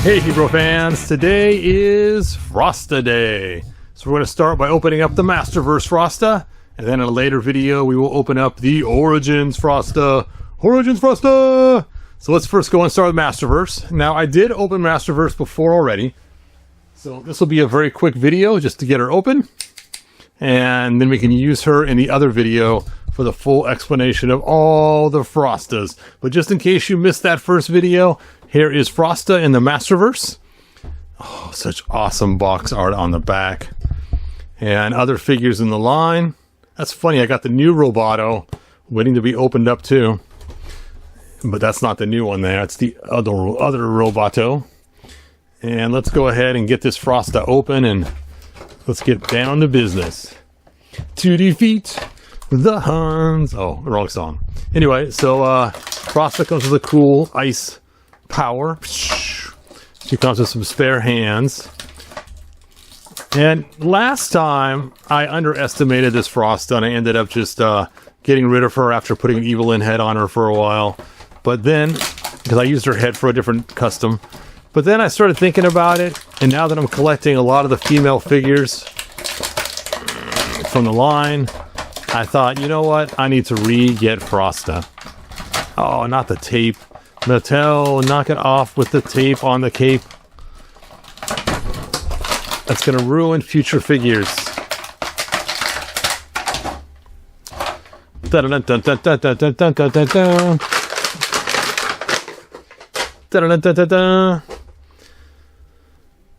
Hey Hebrew fans, today is Frosta Day. So we're going to start by opening up the MasterVerse Frosta, and then in a later video we will open up the Origins Frosta. Origins Frosta! So let's first go and start with MasterVerse. Now I did open MasterVerse before already, so this will be a very quick video just to get her open, and then we can use her in the other video for the full explanation of all the Frostas. But just in case you missed that first video, here is Frosta in the MasterVerse. Oh, such awesome box art on the back. And other figures in the line. That's funny, I got the new Roboto waiting to be opened up too. But that's not the new one there, it's the other Roboto. And let's go ahead and get this Frosta open and let's get down to business. To defeat the Huns. Oh, wrong song. Anyway, so Frosta comes with a cool ice power. She comes with some spare hands. And last time I underestimated this Frosta and I ended up just getting rid of her after putting an Evelyn head on her for a while. But then, because I used her head for a different custom, but then I started thinking about it, and now that I'm collecting a lot of the female figures from the line, I thought, you know what, I need to re-get Frosta. Oh, not the tape. Mattel, knock it off with the tape on the cape. That's going to ruin future figures.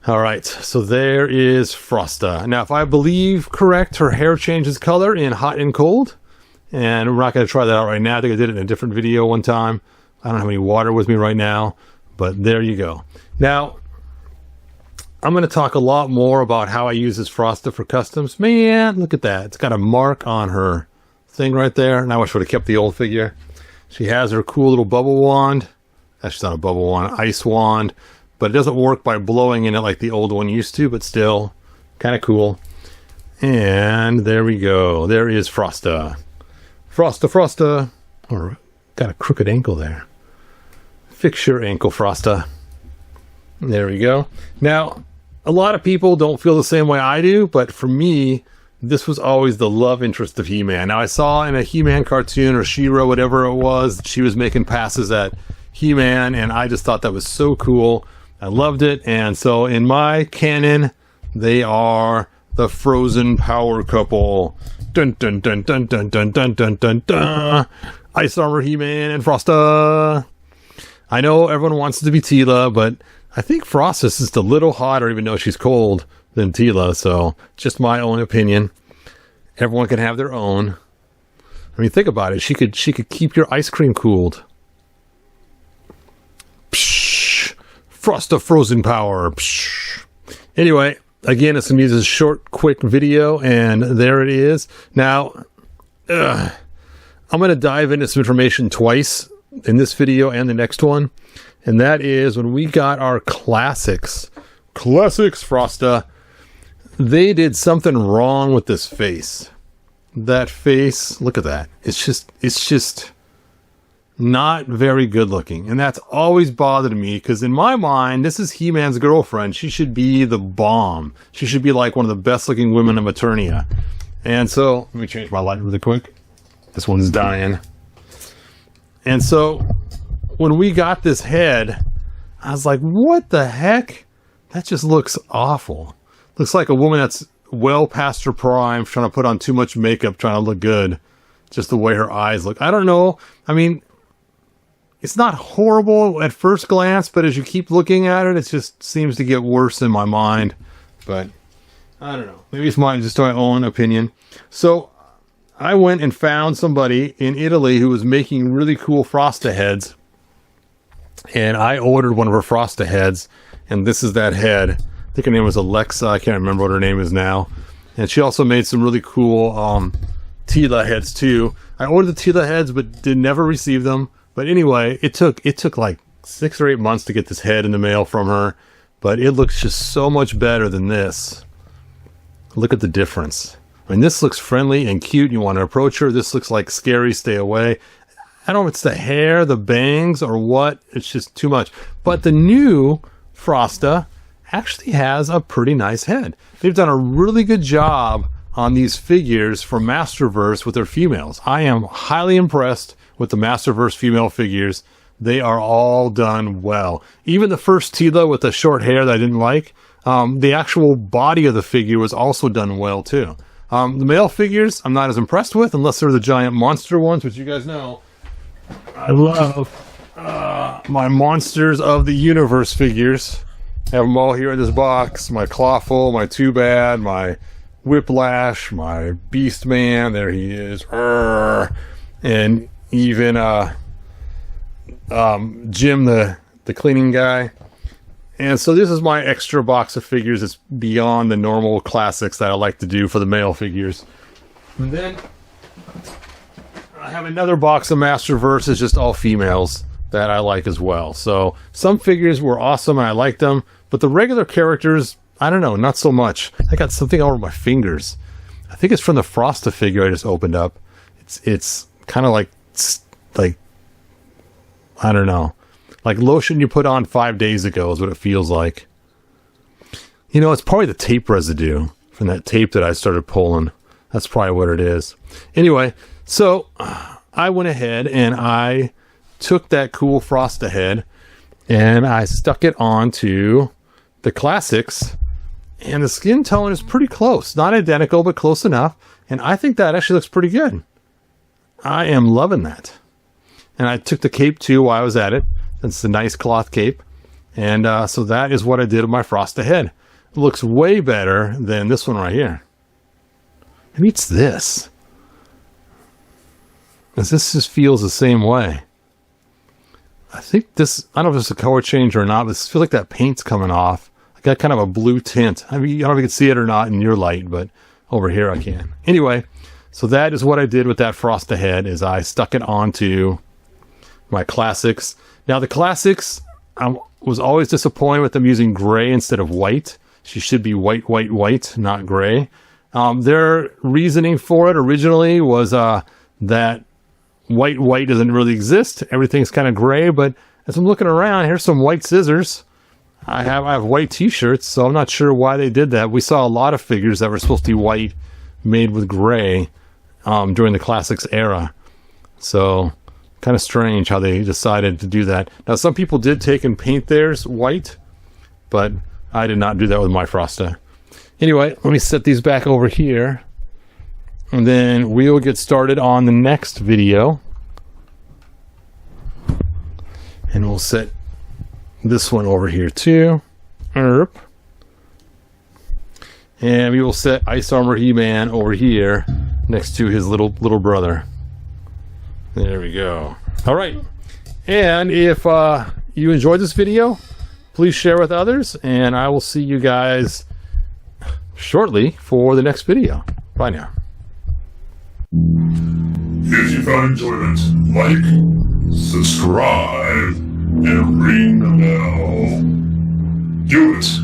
Alright, so there is Frosta. Now, if I believe correct, her hair changes color in hot and cold. And we're not going to try that out right now. I think I did it in a different video one time. I don't have any water with me right now, but there you go. Now, I'm going to talk a lot more about how I use this Frosta for customs. Man, look at that. It's got a mark on her thing right there. Now I wish I would have kept the old figure. She has her cool little bubble wand. That's not a bubble wand, ice wand. But it doesn't work by blowing in it like the old one used to, but still, kind of cool. And there we go. There is Frosta. Frosta, Frosta. Or got a crooked ankle there. Fix your ankle, Frosta. There we go. Now, a lot of people don't feel the same way I do, but for me, this was always the love interest of He-Man. Now, I saw in a He-Man cartoon or She-Ra, whatever it was, she was making passes at He-Man, and I just thought that was so cool. I loved it, and so in my canon, they are the Frozen Power Couple. Dun dun dun dun dun dun dun dun dun dun. Ice Armor He-Man and Frosta. I know everyone wants it to be Teela, but I think Frosta's just a little hotter, even though she's cold, than Teela. So, just my own opinion. Everyone can have their own. I mean, think about it. She could keep your ice cream cooled. Psh, Frosta Frozen Power. Psh. Anyway, again, it's going to be this short, quick video, and there it is. Now, I'm going to dive into some information twice in this video and the next one, and that is when we got our classics Frosta, they did something wrong with this face. That face, look at that. It's just not very good looking, and that's always bothered me, because in my mind, this is He-Man's girlfriend. She should be the bomb. She should be like one of the best looking women of Eternia. And so, let me change my light really quick. This one's dying. And so, when we got this head, I was like, what the heck? That just looks awful. Looks like a woman that's well past her prime, trying to put on too much makeup, trying to look good. Just the way her eyes look. I don't know. I mean, it's not horrible at first glance, but as you keep looking at it, it just seems to get worse in my mind. But, I don't know. Maybe it's just my own opinion. So, I went and found somebody in Italy who was making really cool Frosta heads. And I ordered one of her Frosta heads. And this is that head. I think her name was Alexa. I can't remember what her name is now. And she also made some really cool Teela heads too. I ordered the Teela heads, but did never receive them. But anyway, it took like 6 or 8 months to get this head in the mail from her. But it looks just so much better than this. Look at the difference. I mean, this looks friendly and cute. You want to approach her. This looks like scary. Stay away. I don't know if it's the hair, the bangs, or what. It's just too much. But the new Frosta actually has a pretty nice head. They've done a really good job on these figures for MasterVerse with their females. I am highly impressed with the MasterVerse female figures. They are all done well. Even the first Tila with the short hair that I didn't like, the actual body of the figure was also done well too. The male figures I'm not as impressed with, unless they're the giant monster ones, which you guys know I love. My Monsters of the Universe figures. I have them all here in this box. My Clawful, my Too Bad, my Whiplash, my Beast Man, there he is. And even Jim the cleaning guy. And so this is my extra box of figures. It's beyond the normal classics that I like to do for the male figures. And then I have another box of MasterVerse. It's just all females that I like as well. So some figures were awesome and I liked them, but the regular characters, I don't know, not so much. I got something over my fingers. I think it's from the Frosta figure I just opened up. It's kind of like I don't know, like lotion you put on 5 days ago is what it feels like. You know, it's probably the tape residue from that tape that I started pulling. That's probably what it is. Anyway, so I went ahead and I took that cool Frosta head and I stuck it onto the classics, and the skin tone is pretty close. Not identical, but close enough. And I think that actually looks pretty good. I am loving that. And I took the cape too while I was at it. It's a nice cloth cape. And so that is what I did with my Frosta head. It looks way better than this one right here. Maybe it's this. Because this just feels the same way. I think this, I don't know if it's a color change or not, but I feel like that paint's coming off. I got kind of a blue tint. I mean, I don't know if you can see it or not in your light, but over here I can. Anyway, so that is what I did with that Frosta head, is I stuck it onto my classics. Now the classics, I was always disappointed with them using gray instead of white. She should be white, white, white, not gray. Their reasoning for it originally was that white, white doesn't really exist. Everything's kind of gray, but as I'm looking around, here's some white scissors. I have white t-shirts, so I'm not sure why they did that. We saw a lot of figures that were supposed to be white made with gray during the classics era. So kind of strange how they decided to do that. Now some people did take and paint theirs white, but I did not do that with my Frosta. Anyway, let me set these back over here, and then we'll get started on the next video. And we'll set this one over here too. And we will set Ice Armor He-Man over here next to his little brother. There we go. All right. And if you enjoyed this video, please share with others, and I will see you guys shortly for the next video. Bye now. If you found enjoyment, like, subscribe, and ring the bell. Do it!